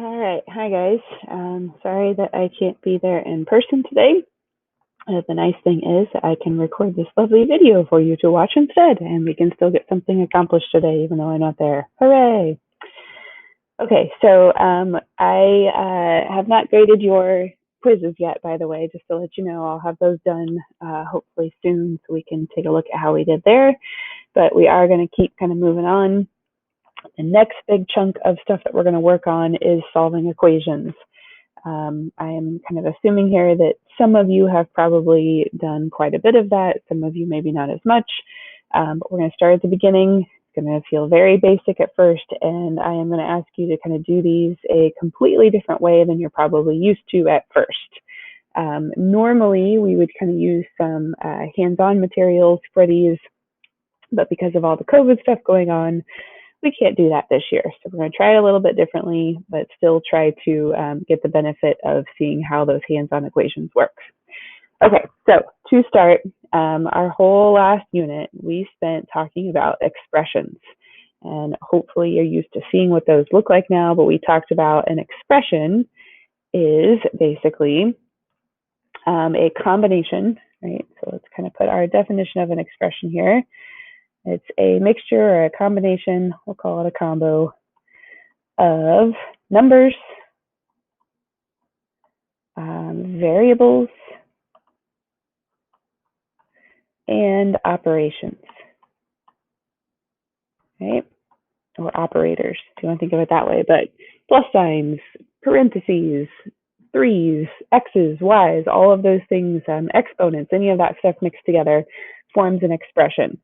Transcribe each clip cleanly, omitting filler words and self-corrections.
All right. Hi, guys. Sorry that I can't be there in person today. The nice thing is I can record this lovely video for you to watch instead, and we can still get something accomplished today, even though I'm not there. Hooray! Okay, so I have not graded your quizzes yet, by the way, just to let you know. I'll have those done hopefully soon so we can take a look at how we did there. But we are going to keep kind of moving on. The next big chunk of stuff that we're going to work on is solving equations. I am kind of assuming here that some of you have probably done quite a bit of that, some of you maybe not as much, but we're going to start at the beginning. It's going to feel very basic at first, and I am going to ask you to kind of do these a completely different way than you're probably used to at first. Normally, we would kind of use some hands-on materials for these, but because of all the COVID stuff going on, we can't do that this year. So we're going to try it a little bit differently, but still try to get the benefit of seeing how those hands-on equations work. Okay, so to start, our whole last unit, we spent talking about expressions. And hopefully you're used to seeing what those look like now, but we talked about an expression is basically a combination, right? So let's kind of put our definition of an expression here. It's a mixture or a combination, we'll call it a combo, of numbers, variables, and operations, right? Or operators, if you want to think of it that way. But plus signs, parentheses, threes, x's, y's, all of those things, exponents, any of that stuff mixed together forms an expression.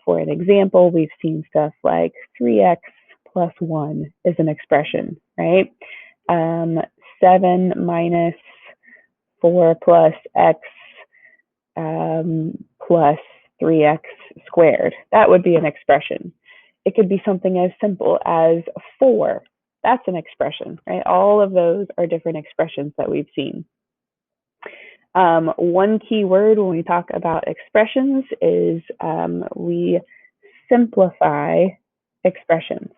For an example, we've seen stuff like 3x plus 1 is an expression, right? 7 minus 4 plus x plus 3x squared. That would be an expression. It could be something as simple as 4. That's an expression, right? All of those are different expressions that we've seen. One key word when we talk about expressions is we simplify expressions.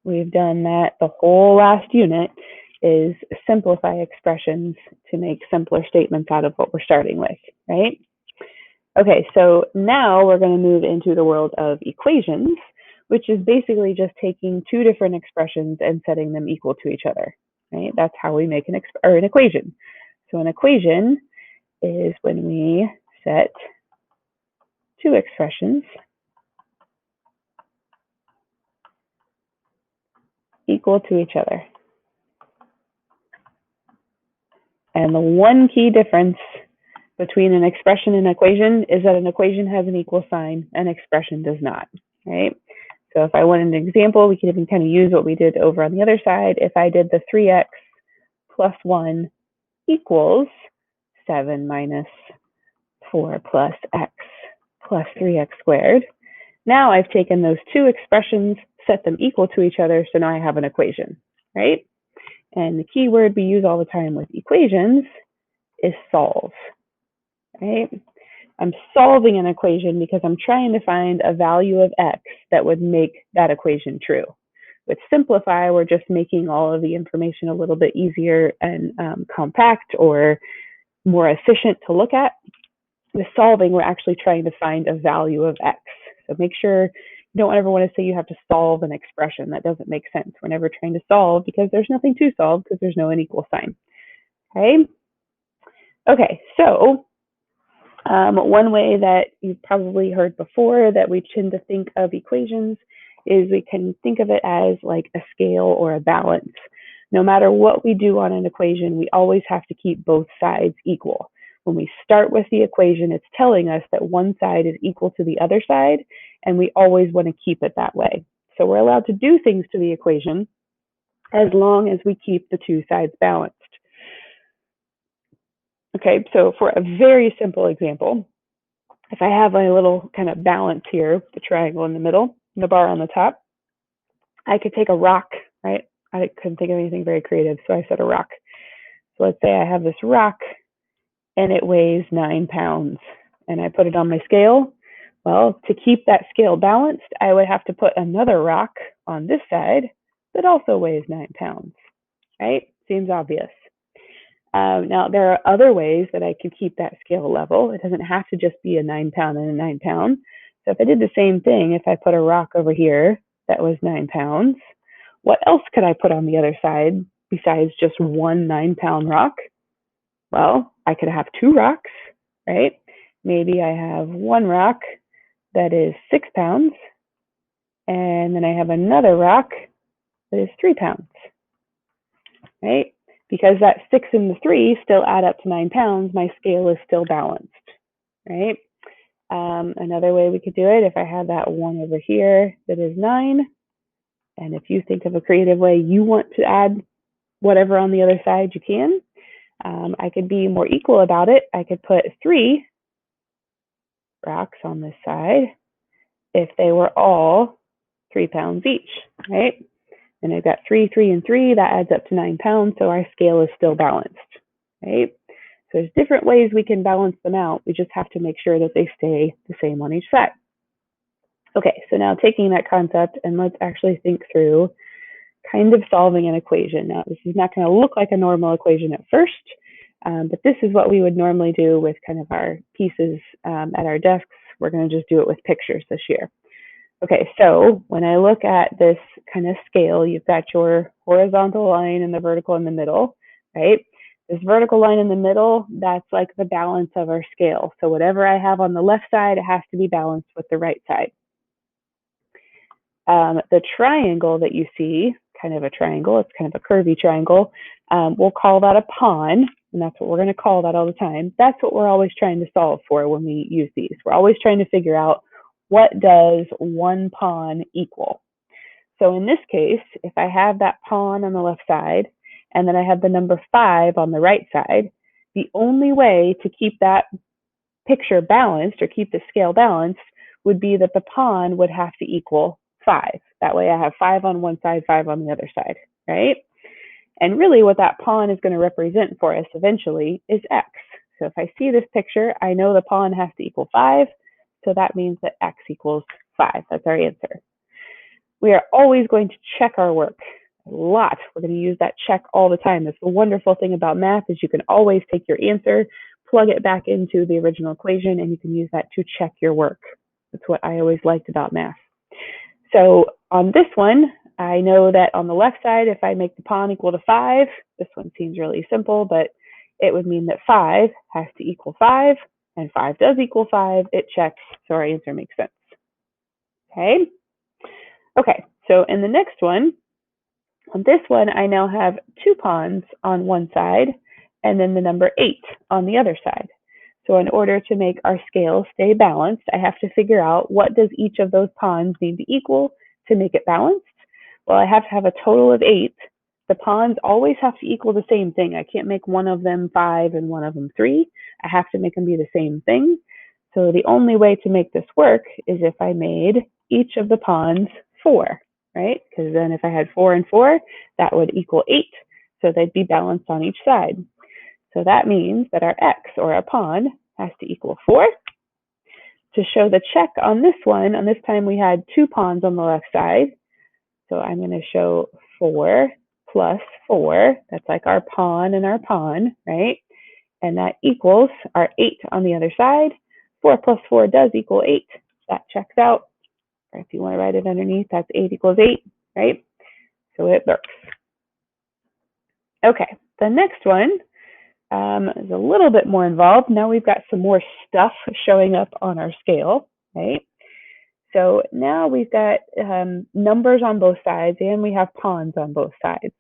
We've done that the whole last unit is simplify expressions to make simpler statements out of what we're starting with, right? Okay, so now we're going to move into the world of equations, which is basically just taking two different expressions and setting them equal to each other, right? That's how we make an equation. So an equation is when we set two expressions equal to each other. And the one key difference between an expression and an equation is that an equation has an equal sign, an expression does not, right? So if I wanted an example, we could even kind of use what we did over on the other side. If I did the 3x plus 1 equals 7 minus 4 plus x plus 3x squared, now I've taken those two expressions, set them equal to each other, so now I have an equation, right? And the key word we use all the time with equations is solve, right? I'm solving an equation because I'm trying to find a value of x that would make that equation true. With simplify, we're just making all of the information a little bit easier and compact or more efficient to look at. With solving, we're actually trying to find a value of x. So make sure you don't ever want to say you have to solve an expression. That doesn't make sense. We're never trying to solve because there's nothing to solve because there's no unequal sign. Okay? Okay, so one way that you've probably heard before that we tend to think of equations is we can think of it as like a scale or a balance. No matter what we do on an equation, we always have to keep both sides equal. When we start with the equation, it's telling us that one side is equal to the other side, and we always want to keep it that way. So we're allowed to do things to the equation as long as we keep the two sides balanced. Okay, so for a very simple example, if I have my little kind of balance here, the triangle in the middle, and the bar on the top, I could take a rock, right? I couldn't think of anything very creative, so I said a rock. So let's say I have this rock and it weighs 9 pounds and I put it on my scale. Well, to keep that scale balanced, I would have to put another rock on this side that also weighs 9 pounds. right? Seems obvious. Now, there are other ways that I could keep that scale level. It doesn't have to just be a 9 pound and a 9 pound. So if I did the same thing, if I put a rock over here that was 9 pounds, what else could I put on the other side besides just one 9 pound rock? Well, I could have two rocks, right? Maybe I have one rock that is 6 pounds, and then I have another rock that is 3 pounds, right? Because that 6 and the 3 still add up to 9 pounds, my scale is still balanced, right? Another way we could do it, if I had that one over here that is 9, and if you think of a creative way you want to add whatever on the other side, you can. I could be more equal about it. I could put 3 rocks on this side if they were all 3 pounds each, right? And I've got 3, 3, and 3. That adds up to 9 pounds, so our scale is still balanced, right? So there's different ways we can balance them out. We just have to make sure that they stay the same on each side. Okay, so now taking that concept and let's actually think through kind of solving an equation. Now, this is not going to look like a normal equation at first, but this is what we would normally do with kind of our pieces at our desks. We're going to just do it with pictures this year. Okay, so when I look at this kind of scale, you've got your horizontal line and the vertical in the middle, right? This vertical line in the middle, that's like the balance of our scale. So whatever I have on the left side, it has to be balanced with the right side. The triangle that you see, kind of a triangle, it's kind of a curvy triangle, we'll call that a pawn, and that's what we're going to call that all the time. That's what we're always trying to solve for when we use these. We're always trying to figure out what does one pawn equal. So in this case, if I have that pawn on the left side, and then I have the number 5 on the right side, the only way to keep that picture balanced or keep the scale balanced would be that the pawn would have to equal 5. That way I have 5 on one side, 5 on the other side, right? And really what that pawn is going to represent for us eventually is x. So if I see this picture, I know the pawn has to equal 5, so that means that x equals 5. That's our answer. We are always going to check our work a lot. We're going to use that check all the time. That's the wonderful thing about math is you can always take your answer, plug it back into the original equation, and you can use that to check your work. That's what I always liked about math. So on this one, I know that on the left side, if I make the pawn equal to 5, this one seems really simple, but it would mean that 5 has to equal 5, and 5 does equal 5. It checks, so our answer makes sense. Okay? Okay, so in the next one, on this one, I now have 2 pawns on one side, and then the number 8 on the other side. So in order to make our scale stay balanced, I have to figure out what does each of those pawns need to equal to make it balanced. Well, I have to have a total of 8. The pawns always have to equal the same thing. I can't make one of them 5 and one of them 3. I have to make them be the same thing. So the only way to make this work is if I made each of the pawns 4, right? Because then if I had 4 and 4, that would equal 8. So they'd be balanced on each side. So that means that our x, or our pawn, has to equal 4. To show the check on this one, on this time we had 2 pawns on the left side. So I'm going to show 4 plus 4. That's like our pawn and our pawn, right? And that equals our 8 on the other side. 4 plus 4 does equal 8. That checks out. Or if you want to write it underneath, that's 8 equals 8, right? So it works. Okay, the next one is a little bit more involved. Now we've got some more stuff showing up on our scale, right? So now we've got numbers on both sides and we have pawns on both sides.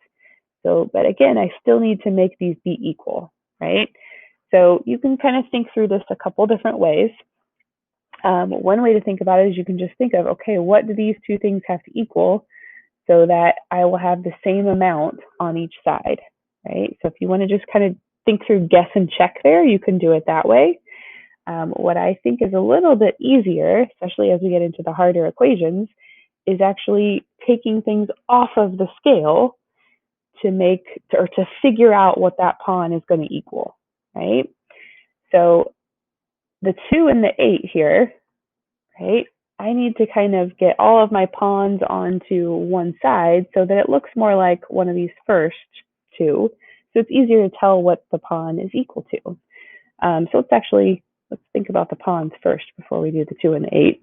So, but again, I still need to make these be equal, right? So you can kind of think through this a couple different ways. One way to think about it is you can just think of, okay, what do these two things have to equal so that I will have the same amount on each side, right? So if you want to just kind of think through guess and check there, you can do it that way. What I think is a little bit easier, especially as we get into the harder equations, is actually taking things off of the scale to make or to figure out what that pawn is going to equal, right? So the 2 and the 8 here, right? I need to kind of get all of my pawns onto one side so that it looks more like one of these first 2. So it's easier to tell what the pawn is equal to. So let's think about the pawns first before we do the 2 and the 8.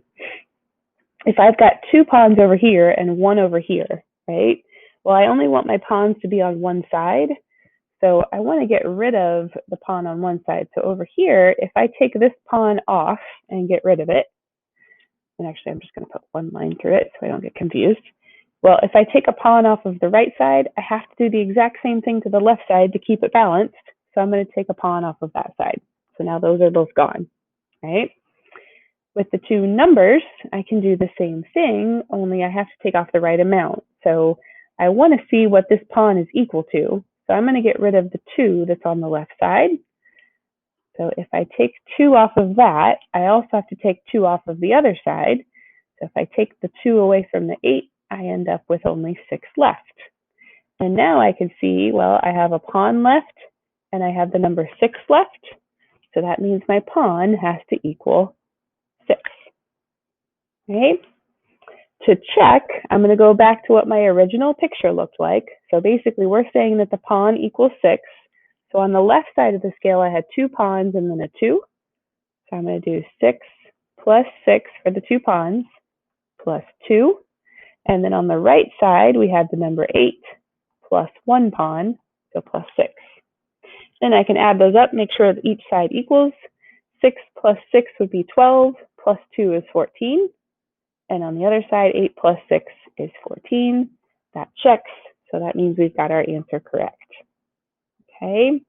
If I've got 2 pawns over here and 1 over here, right? Well, I only want my pawns to be on one side. So I want to get rid of the pawn on one side. So over here, if I take this pawn off and get rid of it, and actually I'm just going to put one line through it so I don't get confused. Well, if I take a pawn off of the right side, I have to do the exact same thing to the left side to keep it balanced. So I'm going to take a pawn off of that side. So now those are both gone, right? With the 2 numbers, I can do the same thing, only I have to take off the right amount. So I want to see what this pawn is equal to. So I'm going to get rid of the 2 that's on the left side. So if I take 2 off of that, I also have to take 2 off of the other side. So if I take the 2 away from the 8, I end up with only 6 left. And now I can see, well, I have a pawn left and I have the number 6 left. So that means my pawn has to equal 6. Okay? To check, I'm going to go back to what my original picture looked like. So basically, we're saying that the pawn equals 6. So on the left side of the scale, I had 2 pawns and then a 2. So I'm going to do 6 plus 6 for the 2 pawns plus 2. And then on the right side, we have the number 8 plus 1 pawn, so plus 6. Then I can add those up, make sure that each side equals. 6 plus 6 would be 12, plus 2 is 14. And on the other side, 8 plus 6 is 14. That checks, so that means we've got our answer correct. Okay,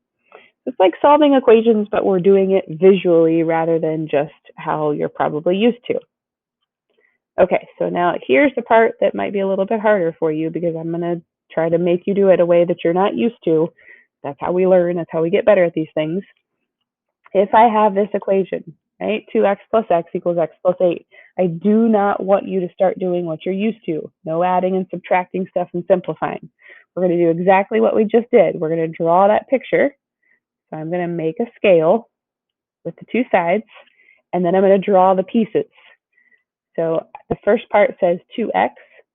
it's like solving equations, but we're doing it visually rather than just how you're probably used to. Okay, so now here's the part that might be a little bit harder for you because I'm going to try to make you do it a way that you're not used to. That's how we learn. That's how we get better at these things. If I have this equation, right, 2x plus x equals x plus 8, I do not want you to start doing what you're used to. No adding and subtracting stuff and simplifying. We're going to do exactly what we just did. We're going to draw that picture. So I'm going to make a scale with the 2 sides, and then I'm going to draw the pieces. So the first part says 2x,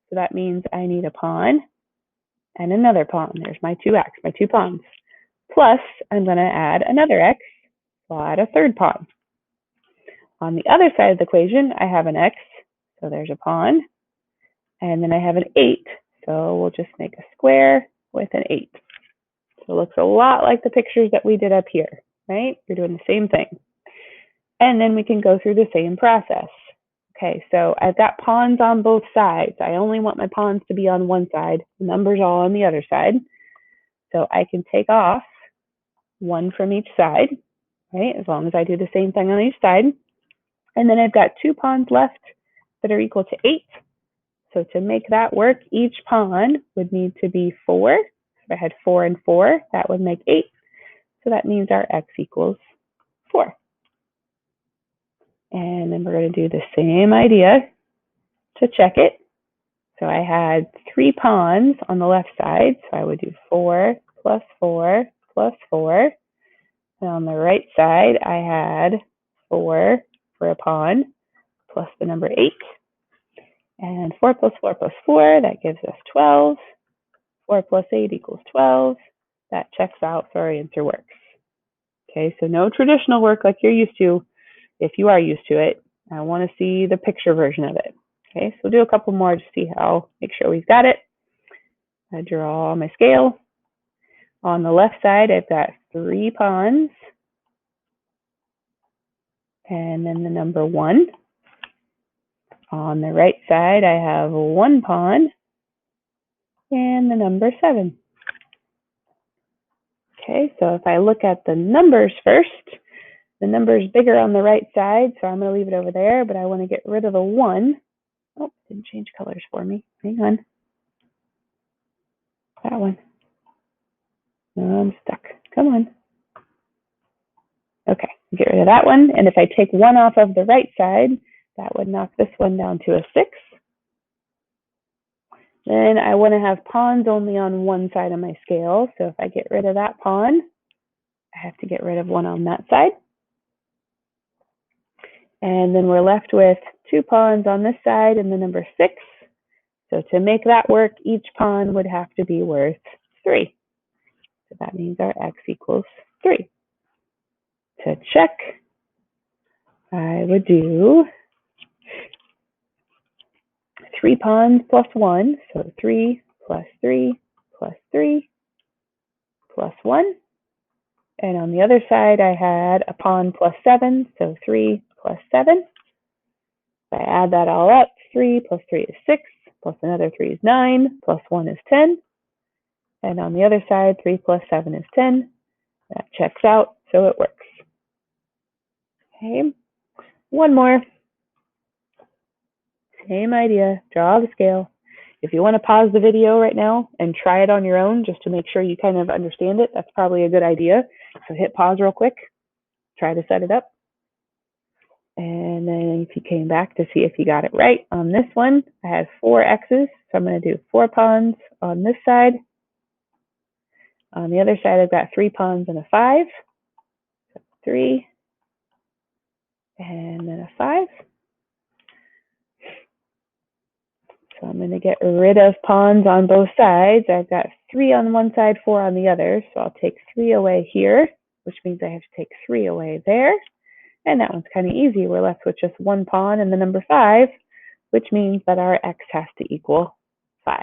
so that means I need a pawn and another pawn. There's my 2x, my 2 pawns. Plus, I'm going to add another x, so I'll add a third pawn. On the other side of the equation, I have an x, so there's a pawn, and then I have an 8, so we'll just make a square with an 8. So it looks a lot like the pictures that we did up here, right? You're doing the same thing. And then we can go through the same process. Okay, so I've got pawns on both sides. I only want my pawns to be on one side, the numbers all on the other side. So I can take off 1 from each side, right? As long as I do the same thing on each side. And then I've got 2 pawns left that are equal to 8. So to make that work, each pawn would need to be 4. If I had 4 and 4, that would make 8. So that means our x equals 4. And then we're going to do the same idea to check it. So I had 3 pawns on the left side, so I would do 4 plus 4 plus 4. And on the right side, I had 4 for a pawn plus the number 8. And 4 plus 4 plus 4, that gives us 12. 4 plus 8 equals 12. That checks out, so our answer works. Okay, so no traditional work like you're used to. If you are used to it, I want to see the picture version of it. Okay, so we'll do a couple more to see how, make sure we've got it. I draw my scale. On the left side, I've got 3 pawns, and then the number 1. On the right side, I have 1 pawn, and the number 7. Okay, so if I look at the numbers first, the number is bigger on the right side, so I'm going to leave it over there, but I want to get rid of the 1. Oh, didn't change colors for me. Hang on. That one. I'm stuck. Come on. Okay, get rid of that one. And if I take 1 off of the right side, that would knock this one down to a 6. Then I want to have pawns only on one side of my scale. So if I get rid of that pawn, I have to get rid of 1 on that side. And then we're left with 2 pawns on this side and the number 6. So to make that work, each pawn would have to be worth 3. that means our x equals 3. To check, I would do 3 pawns plus 1, so 3 plus 3 plus 3 plus 1. And on the other side, I had a pawn plus 7, so 3 plus 7. If I add that all up, 3 plus 3 is 6, plus another 3 is 9, plus 1 is 10. And on the other side, 3 plus 7 is 10. That checks out, so it works. Okay, one more. Same idea, draw the scale. If you want to pause the video right now and try it on your own just to make sure you kind of understand it, that's probably a good idea. So hit pause real quick, try to set it up. And then if you came back to see if you got it right on this one, I have 4 x's, so I'm going to do 4 pawns on this side. On the other side, I've got 3 pawns and a 5. So 3, and then a 5. So I'm going to get rid of pawns on both sides. I've got 3 on one side, 4 on the other. So I'll take 3 away here, which means I have to take 3 away there. And that one's kind of easy. We're left with just 1 pawn and the number 5, which means that our x has to equal 5.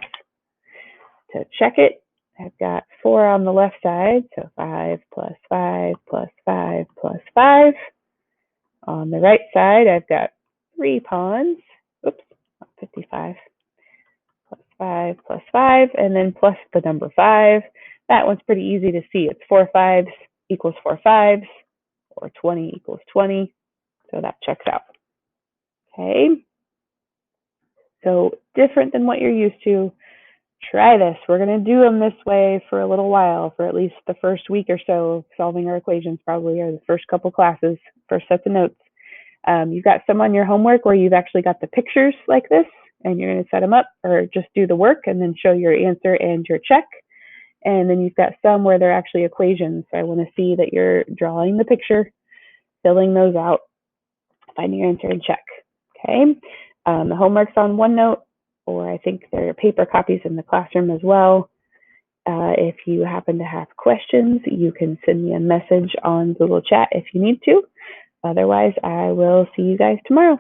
To check it, I've got 4 on the left side, so 5 plus 5 plus 5 plus 5. On the right side, I've got 3 pawns. Oops, not 55. Plus 5 plus 5, and then plus the number 5. That one's pretty easy to see. It's 4 5s equals 4 5s, or 20 equals 20. So that checks out. Okay. So different than what you're used to. Try this. We're going to do them this way for a little while, for at least the first week or so of solving our equations, probably, or the first couple classes, first sets of notes. You've got some on your homework where you've actually got the pictures like this, and you're going to set them up, or just do the work and then show your answer and your check. And then you've got some where they're actually equations. So I want to see that you're drawing the picture, filling those out, finding your answer, and check. Okay. The homework's on OneNote, or I think there are paper copies in the classroom as well. If you happen to have questions, you can send me a message on Google Chat if you need to. Otherwise, I will see you guys tomorrow.